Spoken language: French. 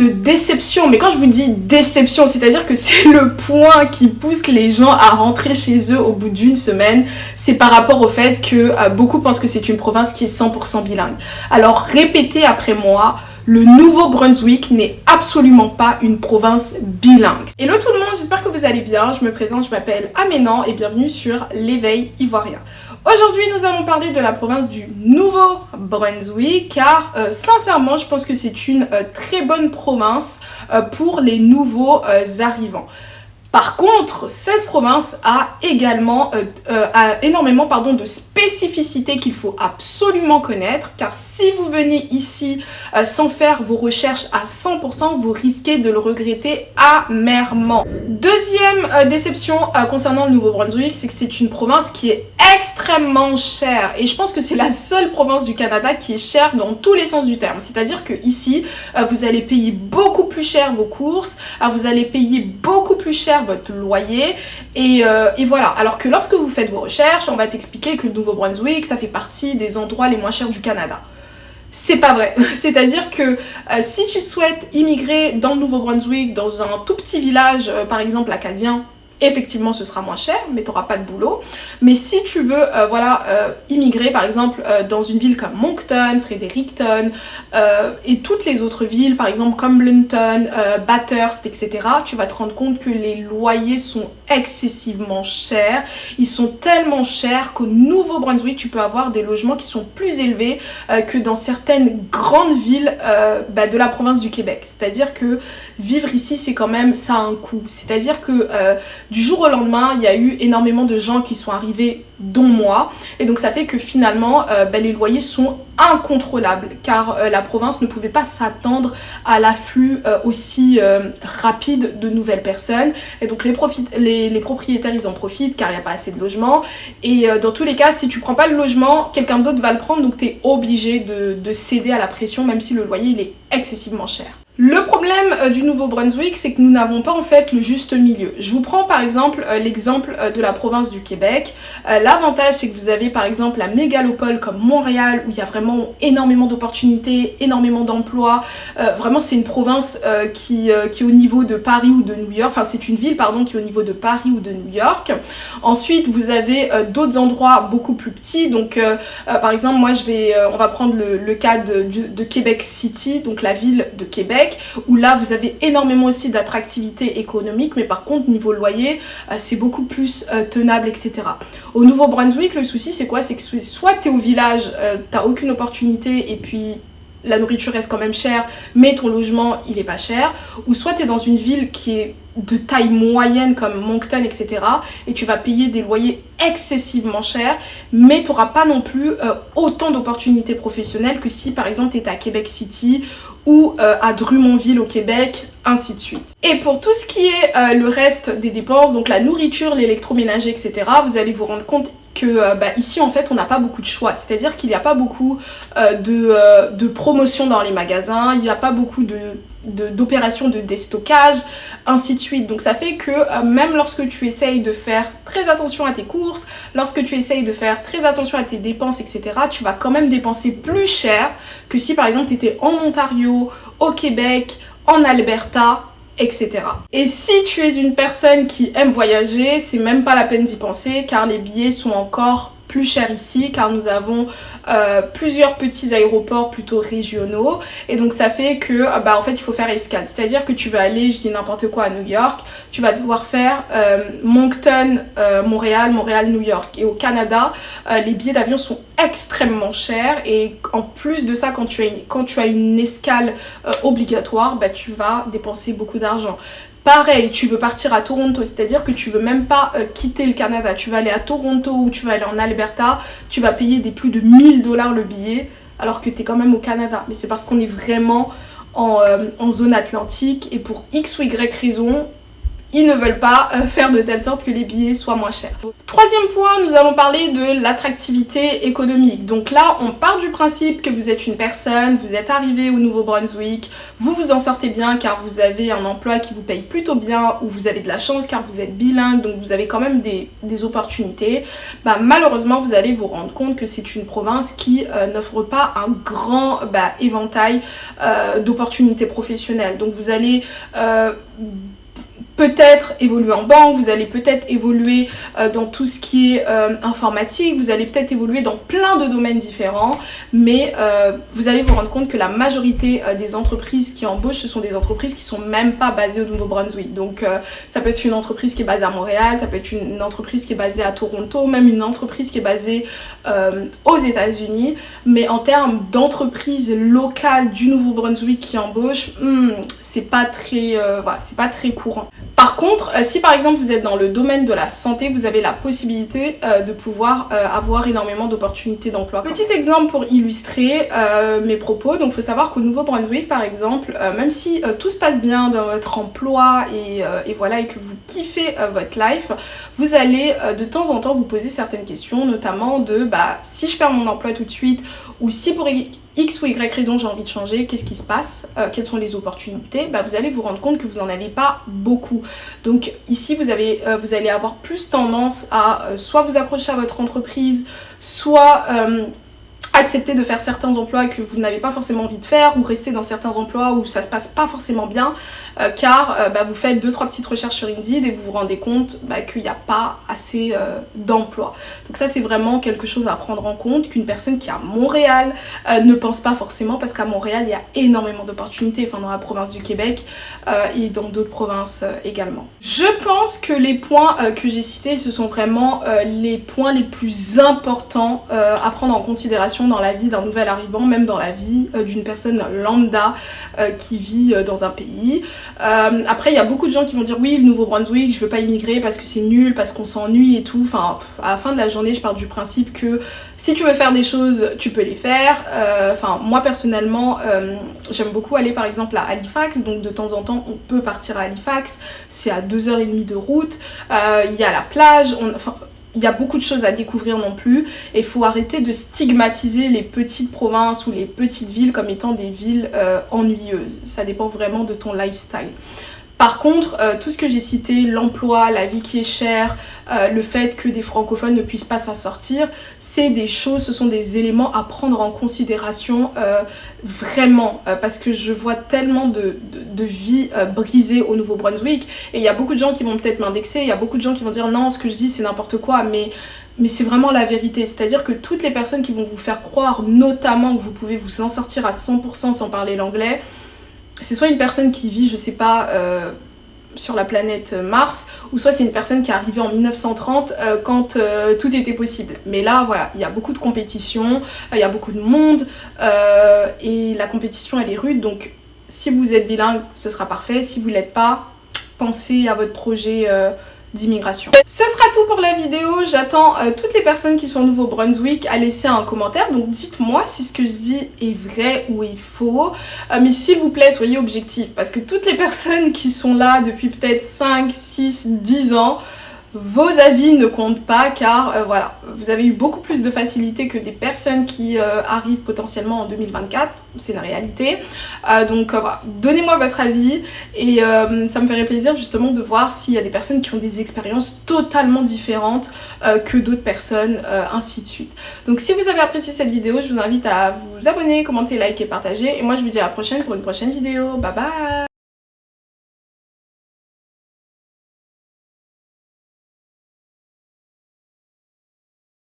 de déception. Mais quand je vous dis déception, c'est-à-dire que c'est le point qui pousse les gens à rentrer chez eux au bout d'une semaine. C'est par rapport au fait que beaucoup pensent que c'est une province qui est 100% bilingue. Alors répétez après moi. Le Nouveau-Brunswick n'est absolument pas une province bilingue. Hello tout le monde, j'espère que vous allez bien. Je me présente, je m'appelle Aménan et bienvenue sur l'éveil ivoirien. Aujourd'hui, nous allons parler de la province du Nouveau-Brunswick car sincèrement, je pense que c'est une très bonne province pour les nouveaux arrivants. Par contre, cette province a également énormément de spécificités qu'il faut absolument connaître, car si vous venez ici sans faire vos recherches à 100%, vous risquez de le regretter amèrement. Deuxième déception concernant le Nouveau-Brunswick, c'est que c'est une province qui est extrêmement chère, et je pense que c'est la seule province du Canada qui est chère dans tous les sens du terme. C'est-à-dire que ici, vous allez payer beaucoup plus cher vos courses, vous allez payer beaucoup plus cher votre loyer et voilà. Alors que lorsque vous faites vos recherches, on va t'expliquer que le Nouveau-Brunswick, ça fait partie des endroits les moins chers du Canada. C'est pas vrai. C'est-à-dire que si tu souhaites immigrer dans le Nouveau-Brunswick, dans un tout petit village, par exemple acadien, effectivement ce sera moins cher, mais tu n'auras pas de boulot. Mais si tu veux immigrer par exemple dans une ville comme Moncton, Fredericton et toutes les autres villes, par exemple comme Bluntton, Bathurst, etc., tu vas te rendre compte que les loyers sont excessivement chers. Ils sont tellement chers qu'au Nouveau-Brunswick, tu peux avoir des logements qui sont plus élevés que dans certaines grandes villes de la province du Québec. C'est-à-dire que vivre ici, c'est quand même, ça a un coût. C'est-à-dire que du jour au lendemain, il y a eu énormément de gens qui sont arrivés, dont moi. Et donc ça fait que finalement, les loyers sont incontrôlables, car la province ne pouvait pas s'attendre à l'afflux aussi rapide de nouvelles personnes. Et donc les propriétaires, ils en profitent, car il n'y a pas assez de logements. Et dans tous les cas, si tu prends pas le logement, quelqu'un d'autre va le prendre. Donc tu es obligé de céder à la pression, même si le loyer, il est excessivement cher. Le problème du Nouveau-Brunswick, c'est que nous n'avons pas en fait le juste milieu. Je vous prends par exemple l'exemple de la province du Québec. L'avantage, c'est que vous avez par exemple la mégalopole comme Montréal, où il y a vraiment énormément d'opportunités, énormément d'emplois. Vraiment, c'est une province qui est au niveau de Paris ou de New York. Enfin, c'est une ville, pardon, qui est au niveau de Paris ou de New York. Ensuite, vous avez d'autres endroits beaucoup plus petits. Donc, par exemple, moi, on va prendre le cas de Québec City, donc la ville de Québec, où là vous avez énormément aussi d'attractivité économique, mais par contre niveau loyer c'est beaucoup plus tenable, etc. Au Nouveau-Brunswick, le souci c'est quoi? C'est que soit tu es au village, t'as aucune opportunité et puis la nourriture reste quand même chère, mais ton logement il est pas cher, ou soit tu es dans une ville qui est de taille moyenne comme Moncton, etc. et tu vas payer des loyers excessivement chers, mais tu n'auras pas non plus autant d'opportunités professionnelles que si par exemple tu étais à Québec City ou à Drummondville au Québec, ainsi de suite. Et pour tout ce qui est le reste des dépenses, donc la nourriture, l'électroménager, etc., vous allez vous rendre compte que ici en fait on n'a pas beaucoup de choix, c'est-à-dire qu'il n'y a pas beaucoup de promotions dans les magasins, il n'y a pas beaucoup d'opérations de déstockage, ainsi de suite. Donc ça fait que même lorsque tu essayes de faire très attention à tes courses, lorsque tu essayes de faire très attention à tes dépenses, etc., tu vas quand même dépenser plus cher que si par exemple tu étais en Ontario, au Québec, en Alberta, etc. Et si tu es une personne qui aime voyager, c'est même pas la peine d'y penser, car les billets sont encore plus cher ici, car nous avons plusieurs petits aéroports plutôt régionaux, et donc ça fait que en fait il faut faire escale, c'est-à-dire que tu vas aller, je dis n'importe quoi, à New York, tu vas devoir faire Moncton, Montréal, Montréal, New York. Et au Canada, les billets d'avion sont extrêmement chers, et en plus de ça, quand tu as une escale obligatoire, tu vas dépenser beaucoup d'argent. Pareil, tu veux partir à Toronto, c'est-à-dire que tu veux même pas quitter le Canada, tu vas aller à Toronto ou tu vas aller en Alberta, tu vas payer des plus de 1000 $ le billet, alors que tu es quand même au Canada. Mais c'est parce qu'on est vraiment en zone atlantique, et pour X ou Y raison, ils ne veulent pas faire de telle sorte que les billets soient moins chers. Troisième point, nous allons parler de l'attractivité économique. Donc là, on part du principe que vous êtes une personne, vous êtes arrivé au Nouveau-Brunswick, vous vous en sortez bien car vous avez un emploi qui vous paye plutôt bien, ou vous avez de la chance car vous êtes bilingue, donc vous avez quand même des opportunités. Bah, malheureusement, vous allez vous rendre compte que c'est une province qui n'offre pas un grand éventail d'opportunités professionnelles. Donc vous allez peut-être évoluer en banque, vous allez peut-être évoluer dans tout ce qui est informatique, vous allez peut-être évoluer dans plein de domaines différents, mais vous allez vous rendre compte que la majorité des entreprises qui embauchent, ce sont des entreprises qui sont même pas basées au Nouveau-Brunswick. Donc ça peut être une entreprise qui est basée à Montréal, ça peut être une entreprise qui est basée à Toronto, même une entreprise qui est basée aux États-Unis, mais en termes d'entreprises locales du Nouveau-Brunswick qui embauchent, c'est pas très courant. Par contre, si par exemple vous êtes dans le domaine de la santé, vous avez la possibilité de pouvoir avoir énormément d'opportunités d'emploi. Petit exemple pour illustrer mes propos, donc il faut savoir qu'au Nouveau-Brunswick par exemple, même si tout se passe bien dans votre emploi et voilà, et que vous kiffez votre life, vous allez de temps en temps vous poser certaines questions, notamment de si je perds mon emploi tout de suite, ou si pour X ou Y raison j'ai envie de changer, qu'est-ce qui se passe, quelles sont les opportunités, vous allez vous rendre compte que vous n'en avez pas beaucoup. Donc ici vous allez avoir plus tendance à soit vous accrocher à votre entreprise, soit accepter de faire certains emplois que vous n'avez pas forcément envie de faire, ou rester dans certains emplois où ça se passe pas forcément bien, car vous faites 2-3 petites recherches sur Indeed et vous vous rendez compte qu'il n'y a pas assez d'emplois. Donc ça c'est vraiment quelque chose à prendre en compte, qu'une personne qui est à Montréal ne pense pas forcément, parce qu'à Montréal il y a énormément d'opportunités, enfin dans la province du Québec et dans d'autres provinces également. Je pense que les points que j'ai cités, ce sont vraiment les points les plus importants à prendre en considération dans la vie d'un nouvel arrivant, même dans la vie d'une personne lambda qui vit dans un pays. Après il y a beaucoup de gens qui vont dire oui, le Nouveau-Brunswick, je veux pas immigrer parce que c'est nul, parce qu'on s'ennuie et tout. Enfin, à la fin de la journée, je pars du principe que si tu veux faire des choses, tu peux les faire. Enfin, moi personnellement, j'aime beaucoup aller par exemple à Halifax, donc de temps en temps on peut partir à Halifax, c'est à 2h30 de route, il y a la plage, il y a beaucoup de choses à découvrir non plus, et il faut arrêter de stigmatiser les petites provinces ou les petites villes comme étant des villes ennuyeuses. Ça dépend vraiment de ton lifestyle. Par contre, tout ce que j'ai cité, l'emploi, la vie qui est chère, le fait que des francophones ne puissent pas s'en sortir, c'est des choses, ce sont des éléments à prendre en considération vraiment, parce que je vois tellement de vies brisées au Nouveau-Brunswick, et il y a beaucoup de gens qui vont peut-être m'indexer, il y a beaucoup de gens qui vont dire non, ce que je dis c'est n'importe quoi, mais c'est vraiment la vérité. C'est-à-dire que toutes les personnes qui vont vous faire croire notamment que vous pouvez vous en sortir à 100% sans parler l'anglais, c'est soit une personne qui vit, je sais pas, sur la planète Mars, ou soit c'est une personne qui est arrivée en 1930 quand tout était possible. Mais là, voilà, il y a beaucoup de compétition, il y a beaucoup de monde, et la compétition, elle est rude. Donc, si vous êtes bilingue, ce sera parfait. Si vous ne l'êtes pas, pensez à votre projet d'immigration. Ce sera tout pour la vidéo. J'attends toutes les personnes qui sont au Nouveau-Brunswick à laisser un commentaire, donc dites-moi si ce que je dis est vrai ou est faux, mais s'il vous plaît soyez objectifs, parce que toutes les personnes qui sont là depuis peut-être 5, 6, 10 ans, vos avis ne comptent pas, car voilà, vous avez eu beaucoup plus de facilité que des personnes qui arrivent potentiellement en 2024, c'est une réalité. Donc voilà, donnez-moi votre avis, et ça me ferait plaisir justement de voir s'il y a des personnes qui ont des expériences totalement différentes que d'autres personnes, ainsi de suite. Donc si vous avez apprécié cette vidéo, je vous invite à vous abonner, commenter, liker, partager, et moi je vous dis à la prochaine pour une prochaine vidéo. Bye bye.